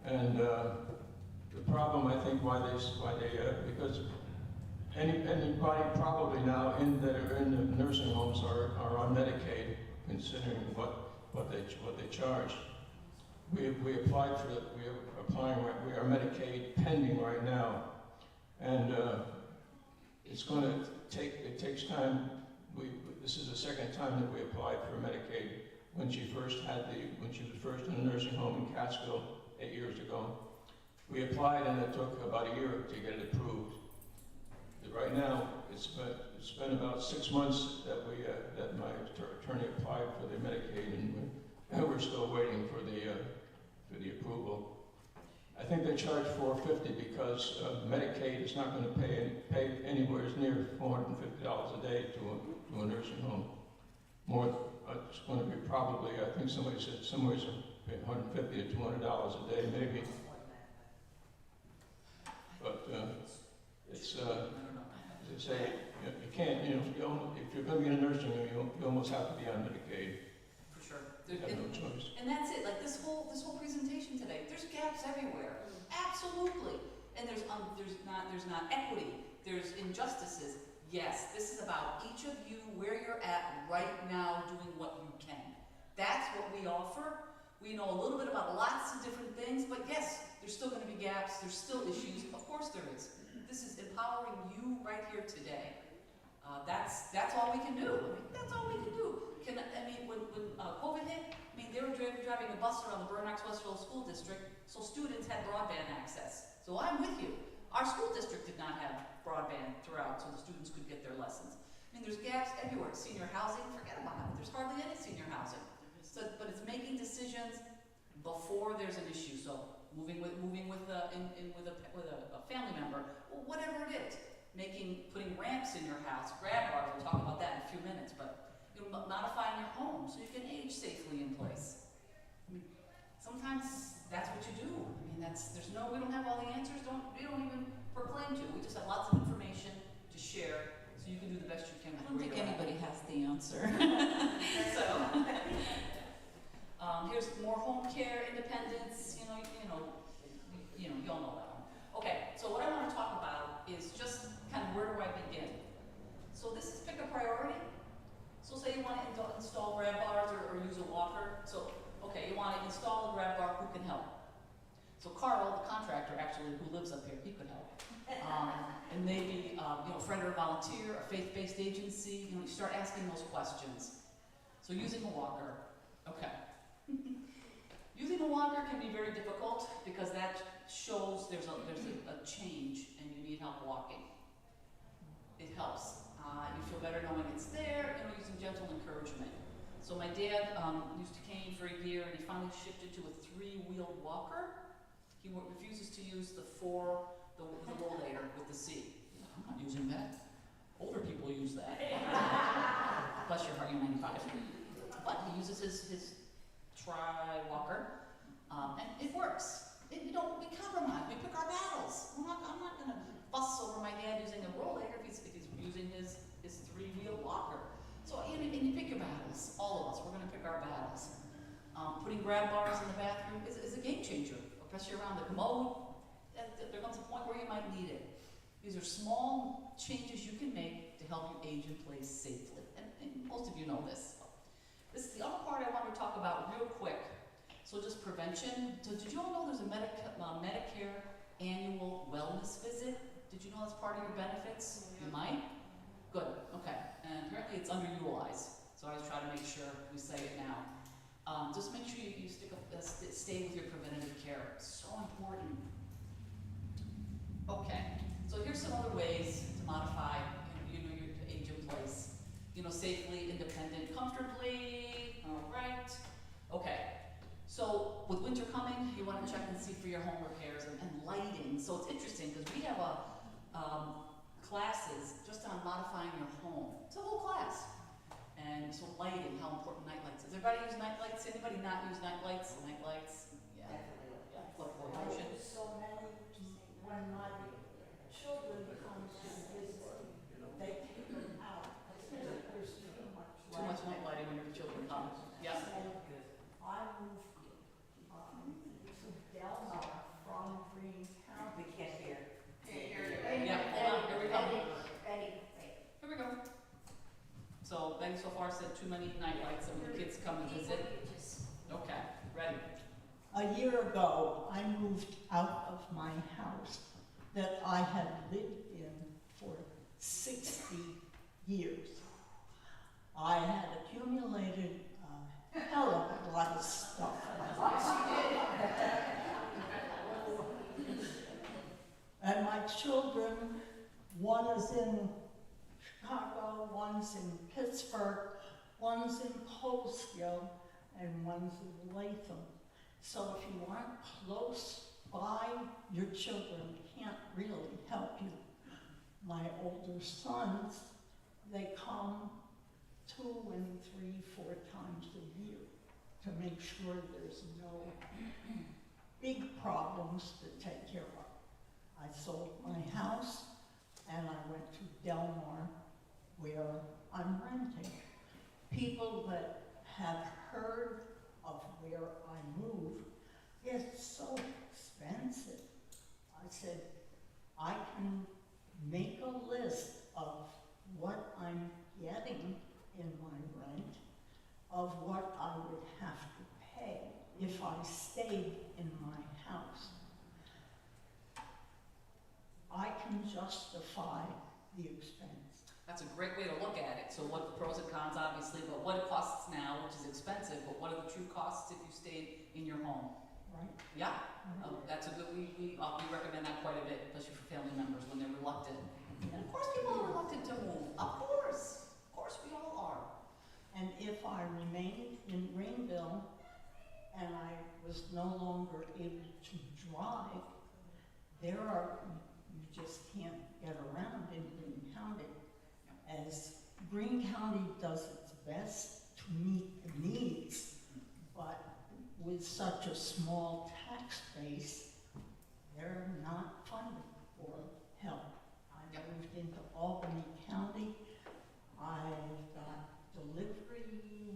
And the problem, I think, because anybody probably now that are in the nursing homes are on Medicaid, considering what they charge. We applied for it. We are Medicaid pending right now, and it takes time. This is the second time that we applied for Medicaid. When she was first in a nursing home in Catskill 8 years ago, we applied, and it took about a year to get it approved. 6 months that that my attorney applied for the Medicaid, and we're still waiting for the approval. I think they charge $450 because Medicaid is not going to pay anywhere near $450 a day to a nursing home. More, it's going to be probably, I think somebody said somewhere $150 to $200 a day, maybe. But it's they say you can't, if you're going to be in a nursing home, you almost have to be on Medicaid. For sure. You have no choice. And that's it, like this whole presentation today, there's gaps everywhere, absolutely. And there's not equity, there's injustices. Yes, this is about each of you, where you're at right now, doing what you can. That's what we offer. We know a little bit about lots of different things, but yes, there's still going to be gaps, there's still issues, of course there is. This is empowering you right here today. That's all we can do. I mean, that's all we can do. When COVID hit, they were driving a bus around the Burnox-Westfield School District, so students had broadband access. So I'm with you. Our school district did not have broadband throughout, so the students could get their lessons. There's gaps everywhere. Senior housing, forget about it. There's hardly any senior housing. So, but it's making decisions before there's an issue. So moving with a family member, whatever it is. Putting ramps in your house, grab bars. We'll talk about that in a few minutes. But modifying your home so you can age safely in place. Sometimes that's what you do. We don't have all the answers. We don't even proclaim to. We just have lots of information to share, so you can do the best you can. I don't think anybody has the answer. So, here's more home care, independence. You all know that one. Okay. So what I want to talk about is just kind of where do I begin. So this is pick a priority. So say you want to install grab bars or use a walker. So, okay, you want to install a grab bar, who can help? So Carl, the contractor actually, who lives up here, he could help. And maybe, a friend or a volunteer, a faith-based agency, you start asking those questions. So using a walker, okay. Using a walker can be very difficult because that shows there's a change and you need help walking. It helps. You feel better knowing it's there, using gentle encouragement. So my dad used to cane for a year, and he finally shifted to a 3-wheeled walker. He refuses to use the rollator with the seat. I'm not using that. Older people use that. Bless your heart, you're 95. But he uses his tri-walker, and it works. We compromise. We pick our battles. I'm not going to fuss over my dad using a rollator if he's using his 3-wheel walker. So and you pick your battles. All of us, we're going to pick our battles. Putting grab bars in the bathroom is a game changer. Especially around the commode, there comes a point where you might need it. These are small changes you can make to help you age in place safely. And most of you know this. This is the other part I want to talk about real quick. So just prevention. So did you all know there's a Medicare annual wellness visit? Did you know that's part of your benefits? You might? Good, okay. And apparently it's underutilized. So I was trying to make sure we say it now. Just make sure you stay with your preventative care. It's so important. Okay, so here's some other ways to modify your age in place. Safely, independent, comfortably. All right. Okay. So with winter coming, you want to check and see for your home repairs and lighting. So it's interesting because we have classes just on modifying your home. It's a whole class. And so lighting, how important night lights. Does everybody use night lights? Anybody not use night lights? Night lights? Yeah. Yeah. Flip for motion. So many, when my children come to visit, they take them out. There's Too much night lighting when your children come. Yeah. I moved to Delmar from Greentown. We can't hear. Yeah, hold on, here we go. Here we go. So Betty so far said too many night lights and when the kids come to visit. Okay, ready. A year ago, I moved out of my house that I had lived in for 60 years. I had accumulated a hell of a lot of stuff. And my children, one is in Chicago, one's in Pittsburgh, one's in Colesville, and one's in Latham. So if you aren't close by, your children can't really help you. My older sons, they come 2 and 3, 4 times a year to make sure there's no big problems to take care of. I sold my house and I went to Del Mar, where I'm renting. People that have heard of where I moved, it's so expensive. I said, I can make a list of what I'm getting in my rent, of what I would have to pay if I stayed in my house. I can justify the expense. That's a great way to look at it. So what the pros and cons, obviously, but what it costs now, which is expensive, but what are the true costs if you stayed in your home? Right. Yeah, that's a good, we recommend that quite a bit, especially for family members when they're reluctant. And of course people are reluctant to move, of course we all are. And if I remained in Greenville and I was no longer able to drive, you just can't get around in Greene County. As Greene County does its best to meet the needs, but with such a small tax base, they're not funded for help. I moved into Albany County, I've got delivery,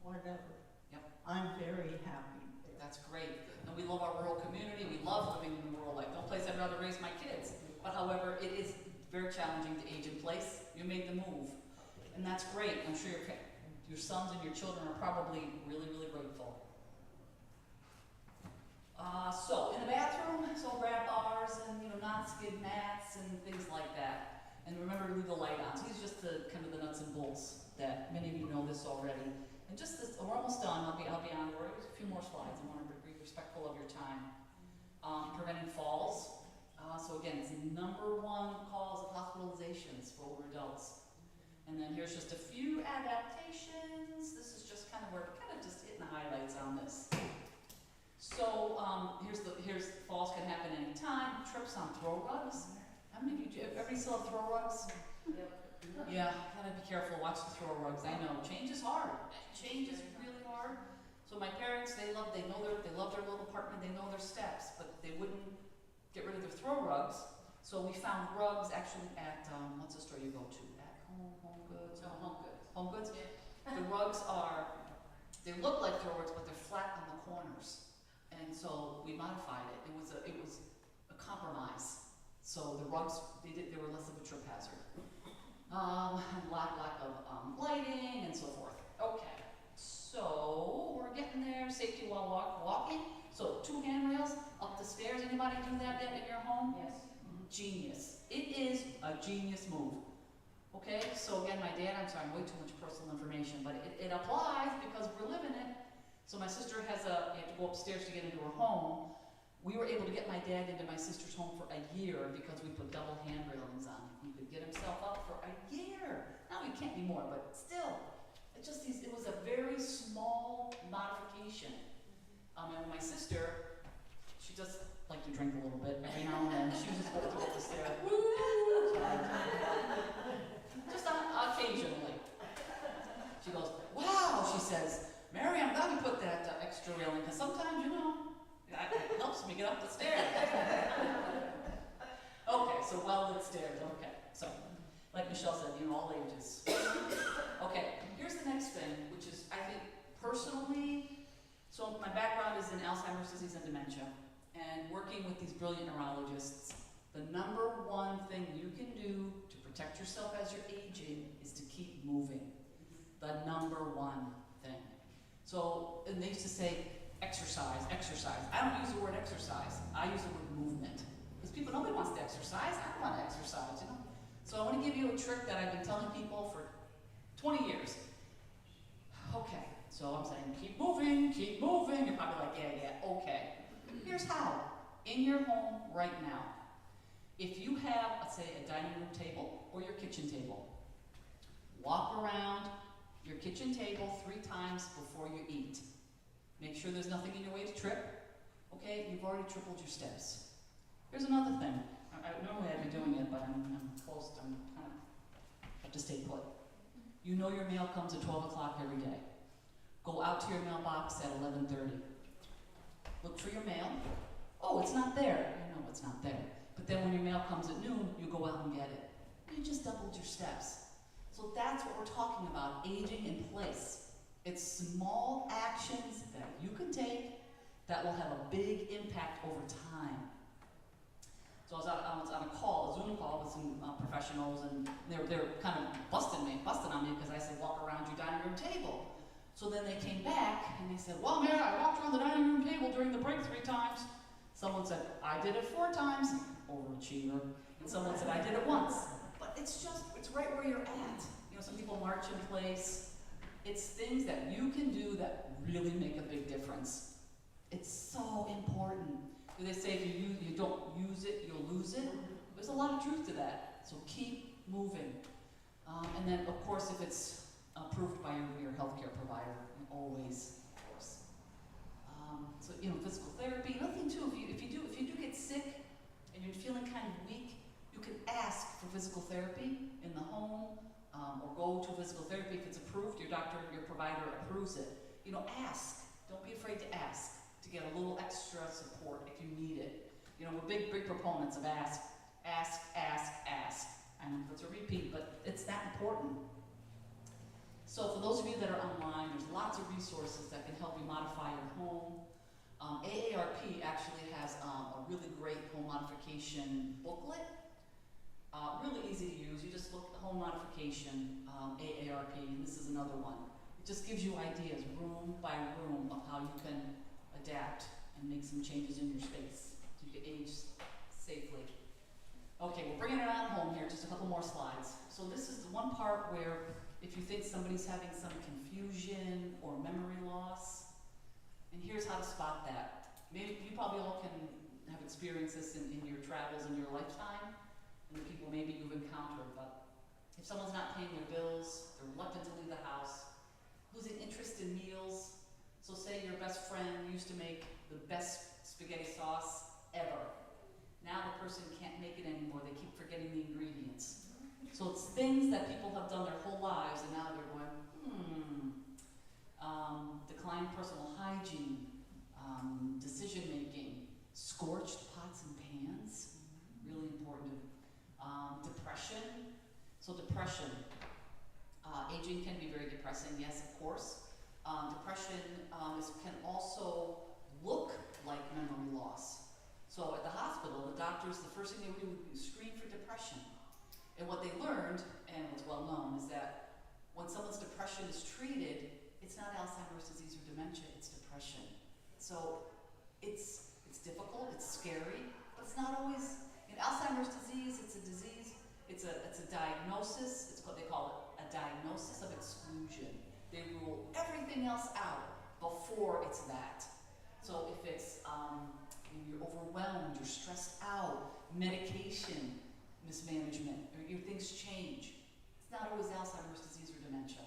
whatever. Yep. I'm very happy there. That's great. And we love our rural community. We love living in the rural life. No place I'd rather raise my kids. But however, it is very challenging to age in place. You made the move. And that's great. I'm sure your sons and your children are probably really, really grateful. So in the bathroom, so grab bars and non-skid mats and things like that. And remember to leave the light on. So these are just the kind of the nuts and bolts that many of you know this already. And just this, we're almost done. I'll be on. There's a few more slides. I want to be respectful of your time. Preventing falls. So again, it's the #1 cause of hospitalizations for older adults. And then here's just a few adaptations. This is just kind of where we're kind of just hitting the highlights on this. So here's falls can happen anytime. Trips on throw rugs. How many of you everybody still have throw rugs? Yep. Yeah, gotta be careful. Watch the throw rugs. I know change is hard. Change is really hard. So my parents, they love their little apartment. They know their steps, but they wouldn't get rid of their throw rugs. So we found rugs actually at what's the store you go to? At Home Goods. No, Home Goods. Home Goods. Yeah. The rugs they look like throw rugs, but they're flat on the corners. And so we modified it. It was a compromise. So the rugs, they were less of a trip hazard. Lack of lighting and so forth. Okay, so we're getting there. Safety while walking. So 2 handrails up the stairs. Anybody do that yet in your home? Yes. Genius. It is a genius move. Okay, so again, I'm way too much personal information, but it applies because we're living it. So my sister you have to go upstairs to get into her home. We were able to get my dad into my sister's home for a year because we put double hand railings on. He could get himself up for a year. Now he can't anymore, but still, it was a very small modification. And my sister, she just liked to drink a little bit every now and then. She was just going to go up the stairs. Just occasionally. She goes, wow, she says, Mary, I'm glad we put that extra railing, because sometimes, it helps me get up the stairs. Okay, so well-lit stairs, okay. So, like Michelle said, all ages. Okay, here's the next thing, which is, I think, personally, so my background is in Alzheimer's disease and dementia, and working with these brilliant neurologists, the #1 thing you can do to protect yourself as you're aging is to keep moving. The #1 thing. So, and they used to say, exercise. I don't use the word exercise. I use the word movement. Because nobody wants to exercise. I don't want to exercise, So I want to give you a trick that I've been telling people for 20 years. Okay, so I'm saying, keep moving. You're probably like, yeah, okay. Here's how. In your home right now, if you have, let's say, a dining room table or your kitchen table, Walk around your kitchen table 3 times before you eat. Make sure there's nothing in your way to trip. Okay, you've already tripled your steps. Here's another thing. Normally I'd be doing it, but I'm close. I'm kind of have to stay put. You know your mail comes at 12 o'clock every day. Go out to your mailbox at 11:30. Look for your mail. Oh, it's not there. You know it's not there. But then when your mail comes at noon, you go out and get it. You just doubled your steps. So that's what we're talking about, aging in place. It's small actions that you can take that will have a big impact over time. So I was on a call, a Zoom call with some professionals, and they're kind of busting on me because I said, walk around your dining room table. So then they came back and they said, well, Mary, I walked around the dining room table during the break 3 times. Someone said, I did it 4 times, overachiever. And someone said, I did it once. But it's right where you're at. You know, some people march in place. It's things that you can do that really make a big difference. It's so important. They say if you don't use it, you'll lose it. There's a lot of truth to that. So keep moving. And then, of course, if it's approved by your healthcare provider, always, of course. So you know, physical therapy. Another thing too, if you do get sick and you're feeling kind of weak, you can ask for physical therapy in the home, or go to physical therapy if it's approved. Your doctor, your provider approves it. You know, ask. Don't be afraid to ask, to get a little extra support if you need it. You know, we're big proponents of ask. I know that's a repeat, but it's that important. So for those of you that are online, there's lots of resources that can help you modify your home. AARP actually has a really great home modification booklet. Really easy to use. You just look at home modification, AARP, and this is another one. It just gives you ideas, room by room, of how you can adapt and make some changes in your space so you can age safely. Okay, we're bringing it on home here, just a couple more slides. So this is the one part where if you think somebody's having some confusion or memory loss, and here's how to spot that. Maybe you probably all can have experienced this in your travels in your lifetime, and the people maybe you've encountered, but if someone's not paying their bills, they're reluctant to leave the house, losing interest in meals. So say your best friend used to make the best spaghetti sauce ever. Now the person can't make it anymore. They keep forgetting the ingredients. So it's things that people have done their whole lives, and now they're going, declining personal hygiene, decision making, scorched pots and pans, really important. Depression. So depression. Aging can be very depressing, yes, of course. Depression can also look like memory loss. So at the hospital, the doctors, the first thing they would do would screen for depression. And what they learned, and what's well known, is that when someone's depression is treated, it's not Alzheimer's disease or dementia, it's depression. So it's difficult, it's scary, but it's not always, in Alzheimer's disease, it's a disease, it's a diagnosis, it's what they call it, a diagnosis of exclusion. They rule everything else out before it's that. So if it's, you're overwhelmed, you're stressed out, medication mismanagement, or your things change. It's not always Alzheimer's disease or dementia.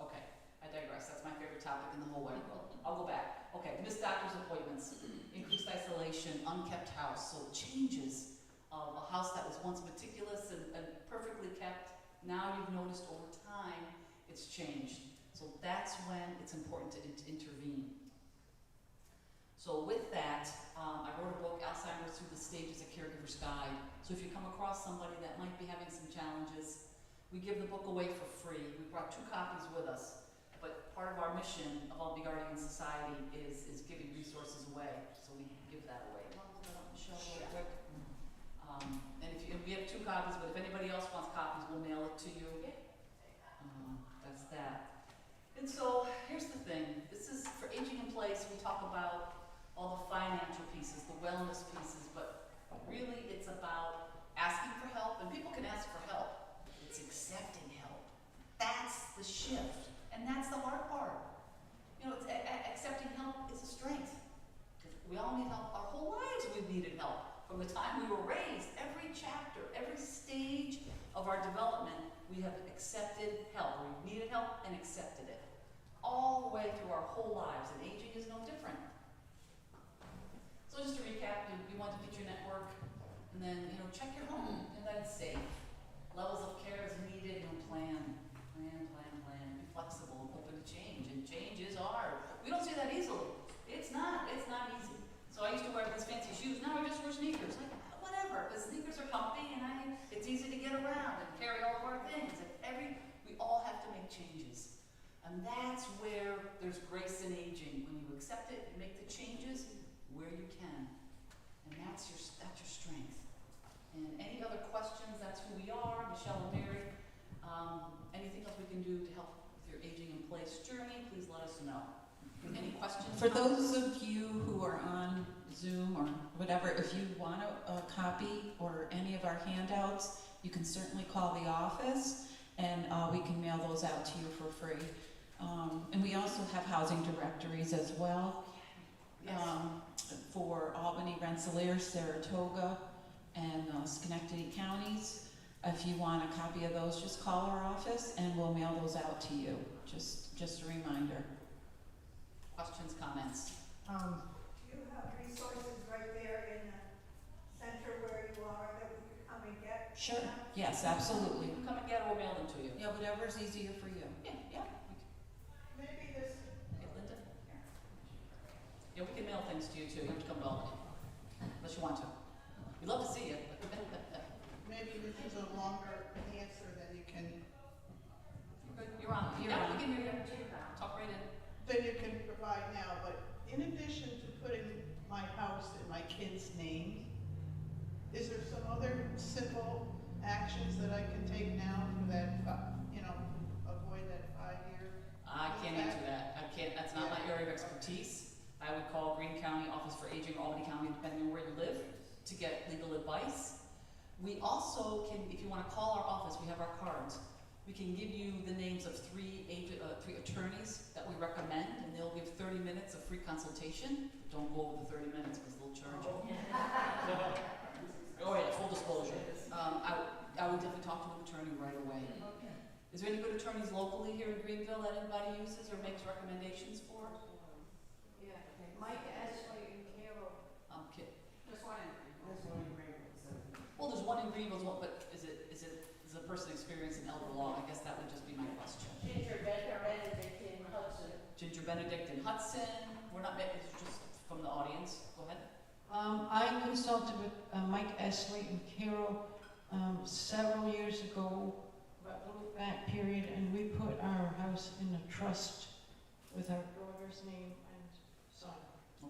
Okay, I digress. That's my favorite topic in the whole wide world. I'll go back. Okay, missed doctor's appointments, increased isolation, unkept house. So changes of a house that was once meticulous and perfectly kept. Now you've noticed over time it's changed. So that's when it's important to intervene. So with that, I wrote a book, Alzheimer's Through the Stages, A Caregiver's Guide. So if you come across somebody that might be having some challenges, we give the book away for free. We brought 2 copies with us, but part of our mission of Albany Guardian Society is giving resources away. So we give that away. Well, we'll let Michelle real quick. And we have 2 copies, but if anybody else wants copies, we'll mail it to you. That's that. And so here's the thing. This is for aging in place. We talk about all the financial pieces, the wellness pieces, but really it's about asking for help, and people can ask for help. It's accepting help. That's the shift, and that's the hard part. You know, accepting help is a strength. We all need help. Our whole lives we've needed help. From the time we were raised, every chapter, every stage of our development we have accepted help, or we needed help and accepted it. All the way through our whole lives, and aging is no different. So just to recap, you want to get your network, and then, check your home, and that it's safe. Levels of care as needed, and plan. Be flexible and open to change, and change is hard. We don't say that easily. It's not easy. So I used to wear these fancy shoes, now I just wear sneakers. Like, whatever, because sneakers are comfy, and it's easy to get around and carry all of our things. We all have to make changes. And that's where there's grace in aging. When you accept it, you make the changes where you can. And that's your strength. And any other questions, that's who we are, Michelle and Mary. Anything else we can do to help with your aging in place journey, please let us know. Any questions? For those of you who are on Zoom or whatever, if you want a copy or any of our handouts, you can certainly call the office, and we can mail those out to you for free. And we also have housing directories as well. Yes. For Albany, Rensselaer, Saratoga, and Schenectady counties. If you want a copy of those, just call our office and we'll mail those out to you. Just a reminder. Questions, comments? Do you have resources right there in the center where you are that we could come and get? Sure. Yes, absolutely. You can come and get it, we'll mail them to you. Yeah, whatever's easier for you. Yeah. Maybe this, Hey, Linda? Yeah, we can mail things to you too. You have to come to Albany, unless you want to. We'd love to see you. Maybe this is a longer answer than you can, You're on. You're Yeah, on. we can hear you. Talk right in. than you can provide now, but in addition to putting my house in my kids' names, is there some other simple actions that I can take now for that, avoid that 5-year? I can't answer that. I can't, that's not my area of expertise. I would call Greene County Office for Aging, or Albany County, depending on where you live, to get legal advice. We also can, if you want to call our office, we have our cards. We can give you the names of three attorneys that we recommend, and they'll give 30 minutes of free consultation. Don't go over the 30 minutes because they'll charge you. Oh yeah, full disclosure. I would definitely talk to an attorney right away. Is there any good attorneys locally here in Greenville that anybody uses or makes recommendations for? Yeah, Mike Ashley and Carol. Kit. Just one in Well, there's one in Greenville, but is the person experienced in elder law? I guess that would just be my question. Ginger Benedict in Hudson. Ginger Benedict in Hudson. We're not, it's just from the audience. Go ahead. I consulted with Mike Esley and Carol several years ago about the look back period, and we put our house in a trust with our daughter's name and son.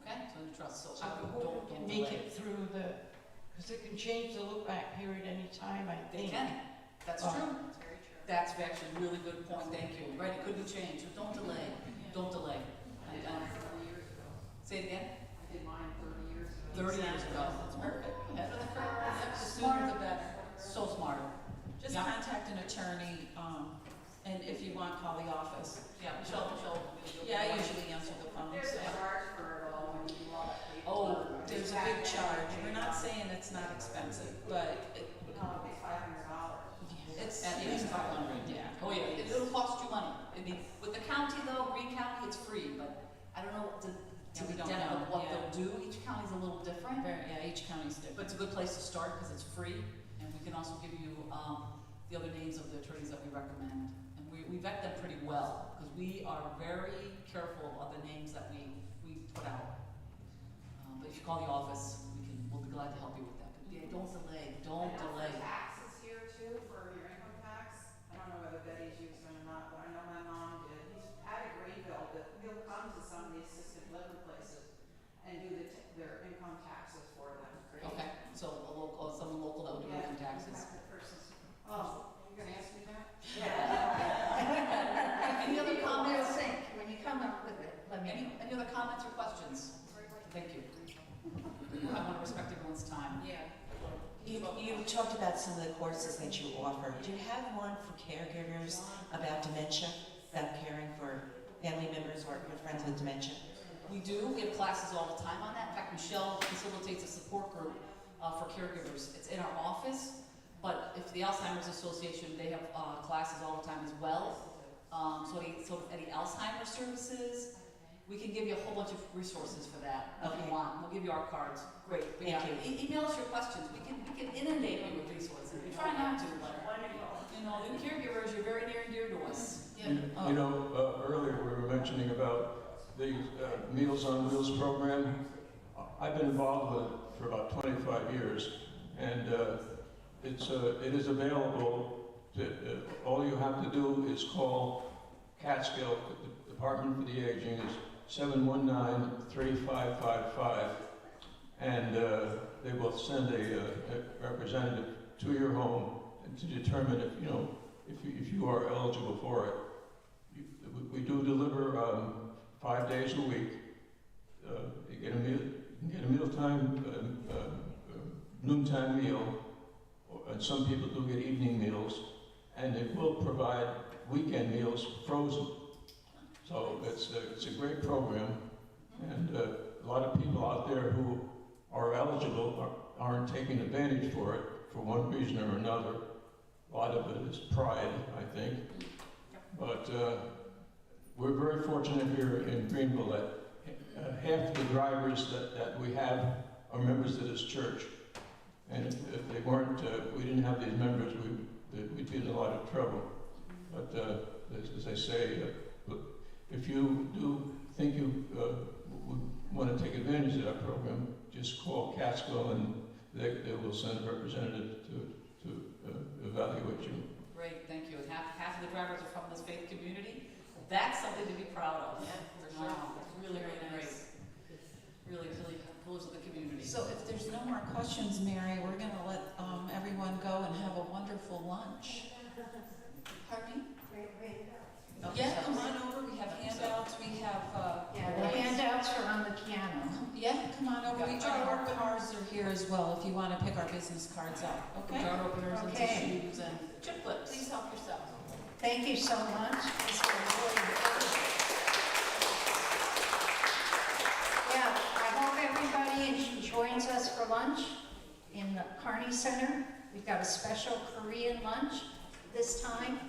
Okay, so the trust. So So I we would hope we can make it through because it can change the look back period anytime, I They think. can. That's Oh. true. That's very true. That's actually a really good point. Thank you. Right, it could be changed. So don't delay. Don't delay. And, 30 years ago. say it again. I did mine 30 years ago. 30 years ago. That's perfect. Ahead of the curve. Yep, the sooner the better. So smart. Just Yeah. contact an attorney, and if you want, call the office. Yeah, Michelle. Yeah, I usually answer the phone. There's So. a charge for it all when you do all that paperwork. Oh, There's a big charge. We're not saying it's not expensive, but No, it's $500. it's At least 500. Yeah. Oh yeah, it'll cost you money. I mean, with the county though, Greene County, it's free, but I don't know to we the don't depth know, of what yeah. they'll do. Each county's a little different, Each county's but different. it's a good place to start because it's free, and we can also give you the other names of the attorneys that we recommend, and we vet them pretty well because we are very careful of the names that we put out. But if you call the office, we'll be glad to help you with that. But yeah, don't delay. Don't delay. Taxes here too, for your income tax. I don't know whether Betty's used them or not, but I know my mom did. He's at a Greenville, but he'll come to some of the assisted living places and do their income taxes for them. Okay, so someone local that would do income taxes. The person's, oh, you're gonna ask me that? Any other comments? When you come up with it, let me know. Any other comments or questions? Thank you. I want to respect everyone's time. Yeah. You talked about some of the courses that you offer. Do you have one for caregivers about dementia, about caring for family members or friends with dementia? We do. We have classes all the time on that. In fact, Michelle facilitates a support group for caregivers. It's in our office, but if the Alzheimer's Association, they have classes all the time as well. So any Alzheimer's services, we can give you a whole bunch of resources for that if Okay. you want. We'll give you our cards. Great. But yeah, email us your questions. We can inundate you with resources. We try not to, but you know, the caregivers, you're very near and dear to us. You know, earlier we were mentioning about the Meals on Wheels program. I've been involved with it for about 25 years, and it is available. All you have to do is call Catskill, the Department for the Aging is 719-3555, and they will send a representative to your home to determine if you are eligible for it. We do deliver 5 days a week. You get a mealtime, noontime meal, and some people do get evening meals, and it will provide weekend meals frozen. So it's a great program, and a lot of people out there who are eligible aren't taking advantage for it for one reason or another. A lot of it is pride, I think. But we're very fortunate here in Greenville that half the drivers that we have are members of this church. And if they weren't, we didn't have these members, we'd be in a lot of trouble. But as I say, if you do think you would want to take advantage of that program, just call Catskill and they will send a representative to evaluate you. Great, thank you. And half of the drivers are from this faith community. That's something to be proud of. Yeah, for sure. Wow, it's really, really great. Really, really pulls of the community. So if there's no more questions, Mary, we're gonna let everyone go and have a wonderful lunch. Pardon me? Yeah, come on over, we have handouts, we have, Yeah, the handouts are on the piano. yeah, come on over, our cards are here as well, if you wanna pick our business cards up, okay? Jar openers and Okay. tissues and chiplets. Please help yourself. Thank you so much. It's been really important. Yeah, I hope everybody joins us for lunch in the Kearney Center. We've got a special Korean lunch this time.